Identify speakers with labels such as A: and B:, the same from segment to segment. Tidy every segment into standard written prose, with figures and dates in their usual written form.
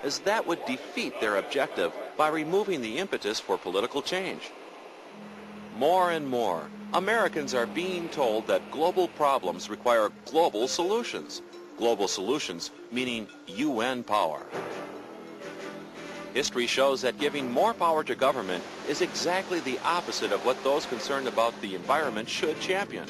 A: as that would defeat their objective by removing the impetus for political change. More and more, Americans are being told that global problems require global solutions. Global solutions meaning UN power. History shows that giving more power to government is exactly the opposite of what those concerned about the environment should champion.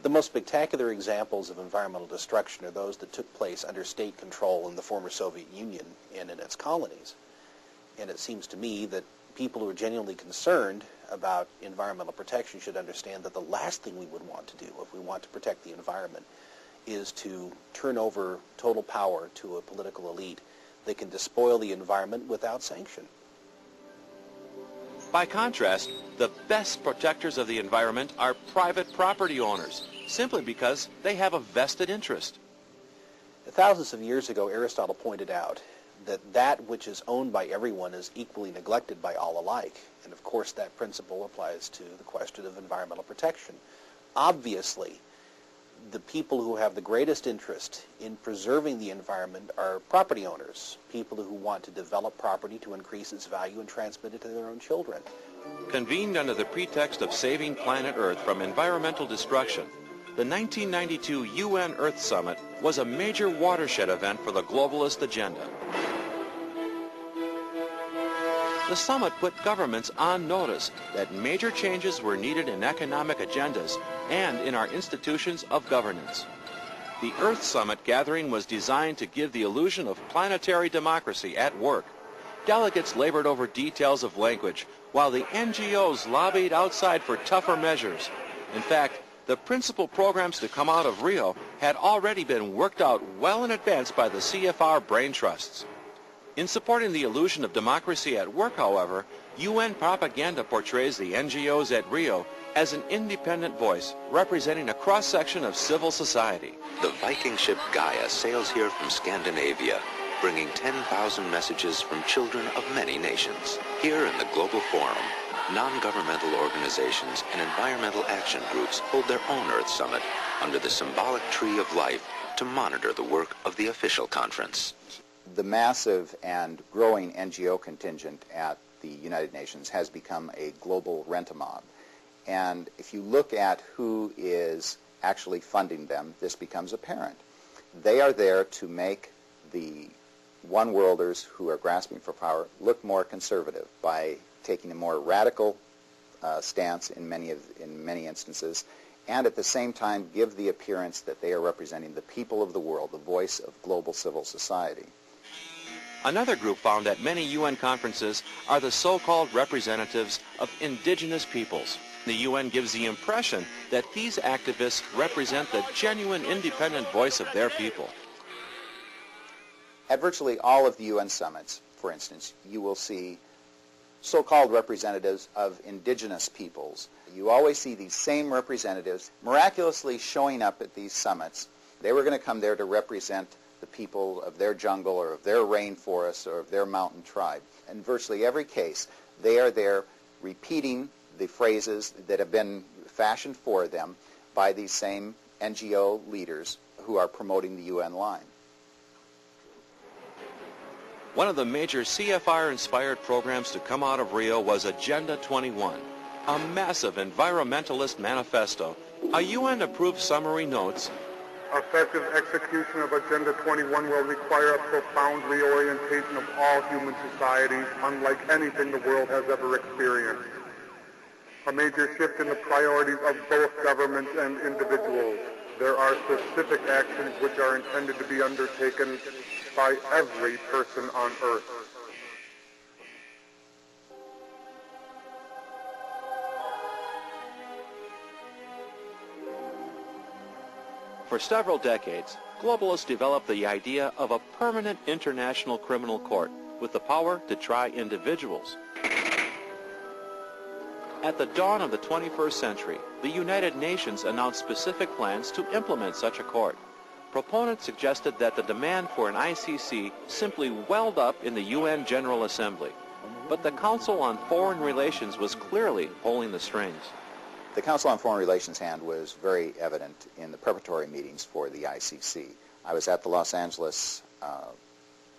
B: The most spectacular examples of environmental destruction are those that took place under state control in the former Soviet Union and in its colonies. And it seems to me that people who are genuinely concerned about environmental protection should understand that the last thing we would want to do if we want to protect the environment is to turn over total power to a political elite that can despoil the environment without sanction.
A: By contrast, the best protectors of the environment are private property owners, simply because they have a vested interest.
B: Thousands of years ago, Aristotle pointed out that which is owned by everyone is equally neglected by all alike. And of course, that principle applies to the question of environmental protection. Obviously, the people who have the greatest interest in preserving the environment are property owners, people who want to develop property to increase its value and transmit it to their own children.
A: Convened under the pretext of saving planet Earth from environmental destruction, the 1992 UN Earth Summit was a major watershed event for the globalist agenda. The summit put governments on notice that major changes were needed in economic agendas and in our institutions of governance. The Earth Summit gathering was designed to give the illusion of planetary democracy at work. Delegates labored over details of language, while the NGOs lobbied outside for tougher measures. In fact, the principal programs to come out of Rio had already been worked out well in advance by the CFR brain trusts. In supporting the illusion of democracy at work, however, UN propaganda portrays the NGOs at Rio as an independent voice representing a cross-section of civil society.
C: The Viking ship Gaia sails here from Scandinavia, bringing 10,000 messages from children of many nations. Here in the Global Forum, non-governmental organizations and environmental action groups hold their own Earth Summit under the symbolic Tree of Life to monitor the work of the official conference.
D: The massive and growing NGO contingent at the United Nations has become a global rent-a-mob. And if you look at who is actually funding them, this becomes apparent. They are there to make the one-worlders who are grasping for power look more conservative by taking a more radical stance in many instances, and at the same time give the appearance that they are representing the people of the world, the voice of global civil society.
A: Another group found at many UN conferences are the so-called representatives of indigenous peoples. The UN gives the impression that these activists represent the genuine independent voice of their people.
D: At virtually all of the UN summits, for instance, you will see so-called representatives of indigenous peoples. You always see these same representatives miraculously showing up at these summits. They were going to come there to represent the people of their jungle or of their rainforest or of their mountain tribe. In virtually every case, they are there repeating the phrases that have been fashioned for them by these same NGO leaders who are promoting the UN line.
A: One of the major CFR-inspired programs to come out of Rio was Agenda 21, a massive environmentalist manifesto. A UN-approved summary notes,
E: effective execution of Agenda 21 will require a profound reorientation of all human societies, unlike anything the world has ever experienced. A major shift in the priorities of both governments and individuals. There are specific actions which are intended to be undertaken by every person on Earth.
A: For several decades, globalists developed the idea of a permanent international criminal court with the power to try individuals. At the dawn of the 21st century, the United Nations announced specific plans to implement such a court. Proponents suggested that the demand for an ICC simply welled up in the UN General Assembly. But the Council on Foreign Relations was clearly pulling the strings.
D: The Council on Foreign Relations hand was very evident in the preparatory meetings for the ICC. I was at the Los Angeles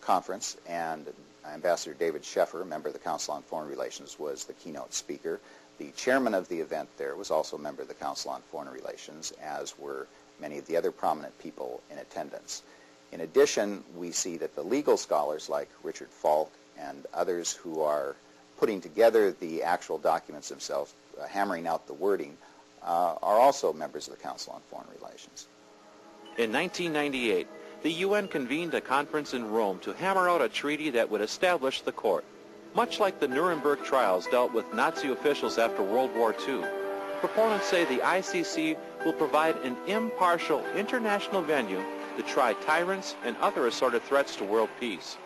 D: conference, and Ambassador David Sheffer, a member of the Council on Foreign Relations, was the keynote speaker. The chairman of the event there was also a member of the Council on Foreign Relations, as were many of the other prominent people in attendance. In addition, we see that the legal scholars like Richard Falk and others who are putting together the actual documents themselves, hammering out the wording, are also members of the Council on Foreign Relations.
A: In 1998, the UN convened a conference in Rome to hammer out a treaty that would establish the court. Much like the Nuremberg trials dealt with Nazi officials after World War II, proponents say the ICC will provide an impartial international venue to try tyrants and other assorted threats to world peace.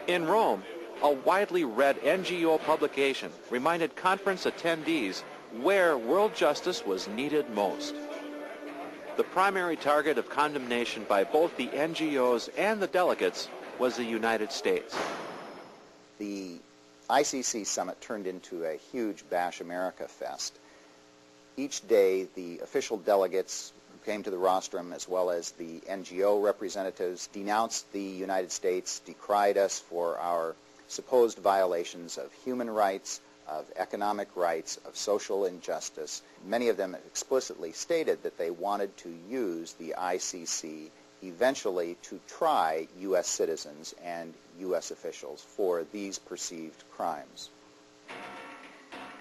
A: In Rome, a widely read NGO publication reminded conference attendees where world justice was needed most. The primary target of condemnation by both the NGOs and the delegates was the United States.
D: The ICC summit turned into a huge Bash America fest. Each day, the official delegates who came to the rostrum, as well as the NGO representatives, denounced the United States, decried us for our supposed violations of human rights, of economic rights, of social injustice. Many of them explicitly stated that they wanted to use the ICC eventually to try U.S. citizens and U.S. officials for these perceived crimes.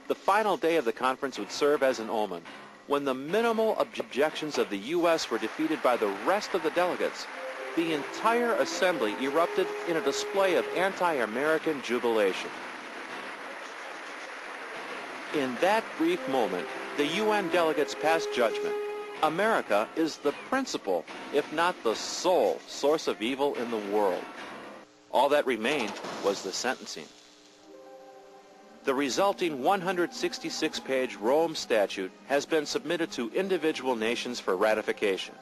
A: The final day of the conference would serve as an omen. When the minimal objections of the U.S. were defeated by the rest of the delegates, the entire assembly erupted in a display of anti-American jubilation. In that brief moment, the UN delegates passed judgment. America is the principal, if not the sole, source of evil in the world. All that remained was the sentencing. The resulting 166-page Rome Statute has been submitted to individual nations for ratification.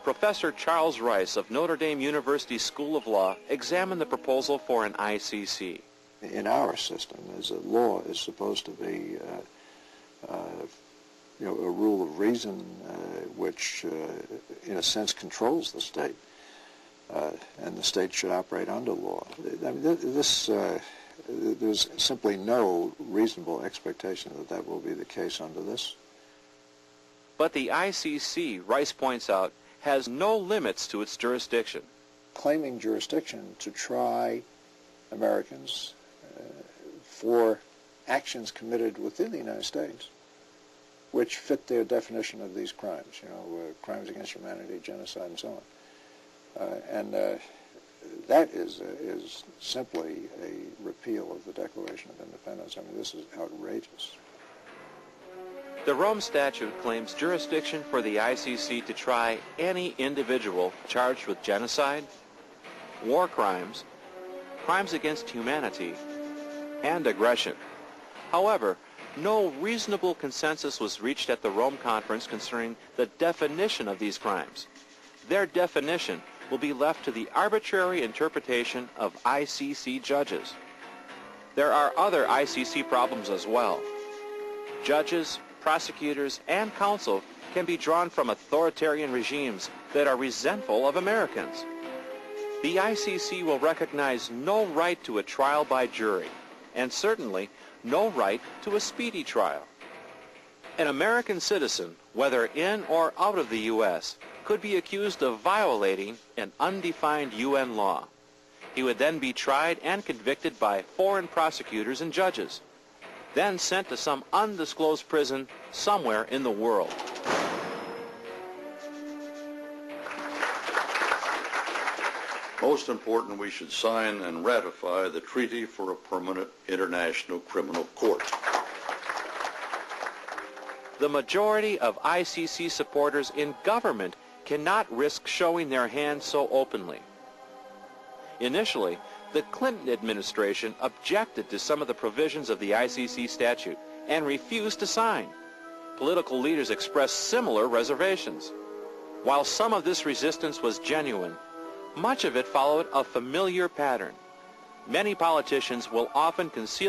A: Professor Charles Rice of Notre Dame University School of Law examined the proposal for an ICC.
F: In our system, as a law is supposed to be a rule of reason which, in a sense, controls the state, and the state should operate under law. I mean, there's simply no reasonable expectation that that will be the case under this.
A: But the ICC, Rice points out, has no limits to its jurisdiction.
F: Claiming jurisdiction to try Americans for actions committed within the United States which fit their definition of these crimes, crimes against humanity, genocide, and so on. And that is simply a repeal of the Declaration of Independence. I mean, this is outrageous.
A: The Rome Statute claims jurisdiction for the ICC to try any individual charged with genocide, war crimes, crimes against humanity, and aggression. However, no reasonable consensus was reached at the Rome Conference concerning the definition of these crimes. Their definition will be left to the arbitrary interpretation of ICC judges. There are other ICC problems as well. Judges, prosecutors, and counsel can be drawn from authoritarian regimes that are resentful of Americans. The ICC will recognize no right to a trial by jury, and certainly no right to a speedy trial. An American citizen, whether in or out of the U.S., could be accused of violating an undefined UN law. He would then be tried and convicted by foreign prosecutors and judges, then sent to some undisclosed prison somewhere in the world.
G: Most important, we should sign and ratify the Treaty for a Permanent International Criminal Court.
A: The majority of ICC supporters in government cannot risk showing their hand so openly. Initially, the Clinton administration objected to some of the provisions of the ICC statute and refused to sign. Political leaders expressed similar reservations. While some of this resistance was genuine, much of it followed a familiar pattern. Many politicians will often conceal